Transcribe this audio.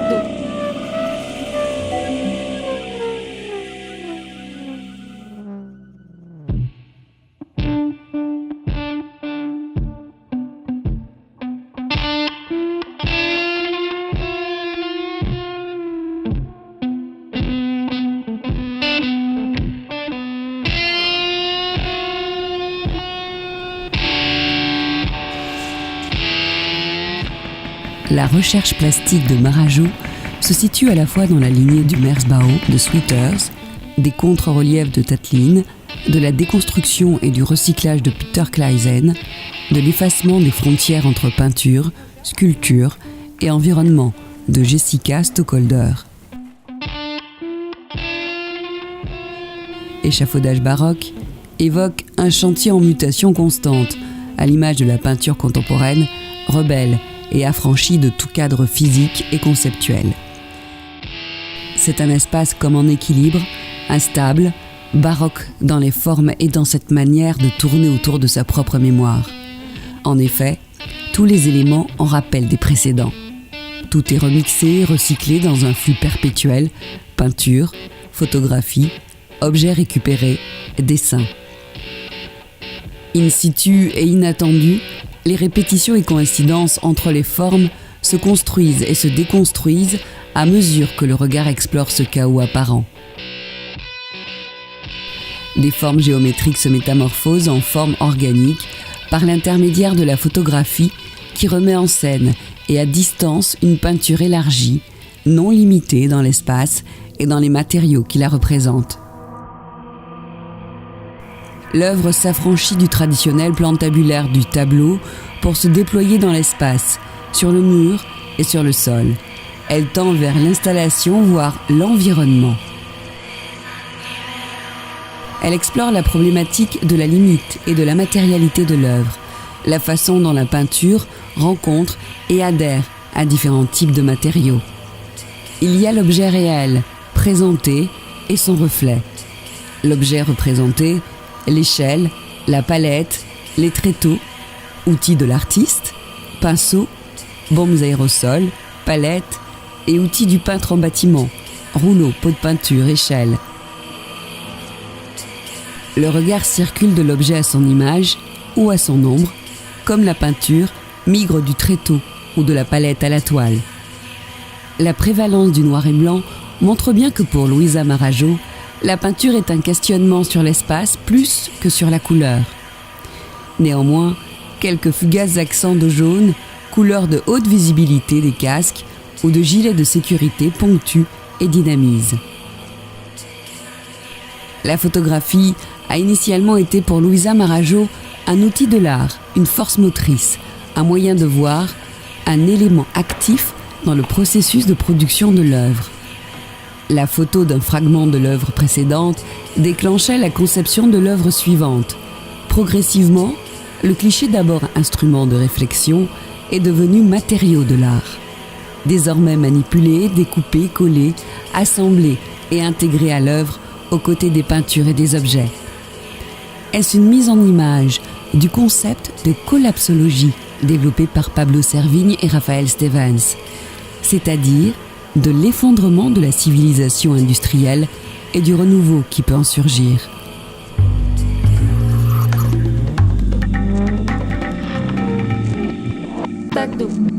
Tak d'eau. La recherche plastique de Marajo se situe à la fois dans la lignée du Meersbau de Sweeters, des contre-reliefs de Tatlin, de la déconstruction et du recyclage de Peter Claesen, de l'effacement des frontières entre peinture, sculpture et environnement de Jessica Stockholder. Échafaudage baroque évoque un chantier en mutation constante, à l'image de la peinture contemporaine, rebelle et affranchie de tout cadre physique et conceptuel. C'est un espace comme en équilibre, instable, baroque dans les formes et dans cette manière de tourner autour de sa propre mémoire. En effet, tous les éléments en rappellent des précédents. Tout est remixé, recyclé dans un flux perpétuel, peinture, photographie, objets récupérés, dessins. In situ et inattendu, les répétitions et coïncidences entre les formes se construisent et se déconstruisent à mesure que le regard explore ce chaos apparent. Des formes géométriques se métamorphosent en formes organiques par l'intermédiaire de la photographie qui remet en scène et à distance une peinture élargie, non limitée dans l'espace et dans les matériaux qui la représentent. L'œuvre s'affranchit du traditionnel plan tabulaire du tableau pour se déployer dans l'espace, sur le mur et sur le sol. Elle tend vers l'installation, voire l'environnement. Elle explore la problématique de la limite et de la matérialité de l'œuvre, la façon dont la peinture rencontre et adhère à différents types de matériaux. Il y a l'objet réel, présenté, et son reflet. L'objet représenté, l'échelle, la palette, les tréteaux, outils de l'artiste, pinceaux, bombes aérosols, palettes et outils du peintre en bâtiment, rouleaux, pots de peinture, échelle. Le regard circule de l'objet à son image ou à son ombre, comme la peinture migre du tréteau ou de la palette à la toile. La prévalence du noir et blanc montre bien que pour Luisa Marajo, la peinture est un questionnement sur l'espace plus que sur la couleur. Néanmoins, quelques fugaces accents de jaune, couleur de haute visibilité des casques ou de gilets de sécurité ponctuent et dynamisent. La photographie a initialement été pour Luisa Marajo un outil de l'art, une force motrice, un moyen de voir, un élément actif dans le processus de production de l'œuvre. La photo d'un fragment de l'œuvre précédente déclenchait la conception de l'œuvre suivante. Progressivement, le cliché d'abord instrument de réflexion est devenu matériau de l'art. Désormais manipulé, découpé, collé, assemblé et intégré à l'œuvre aux côtés des peintures et des objets. Est-ce une mise en image du concept de collapsologie développé par Pablo Servigne et Raphaël Stevens, c'est-à-dire de l'effondrement de la civilisation industrielle et du renouveau qui peut en surgir. Tak d'eau.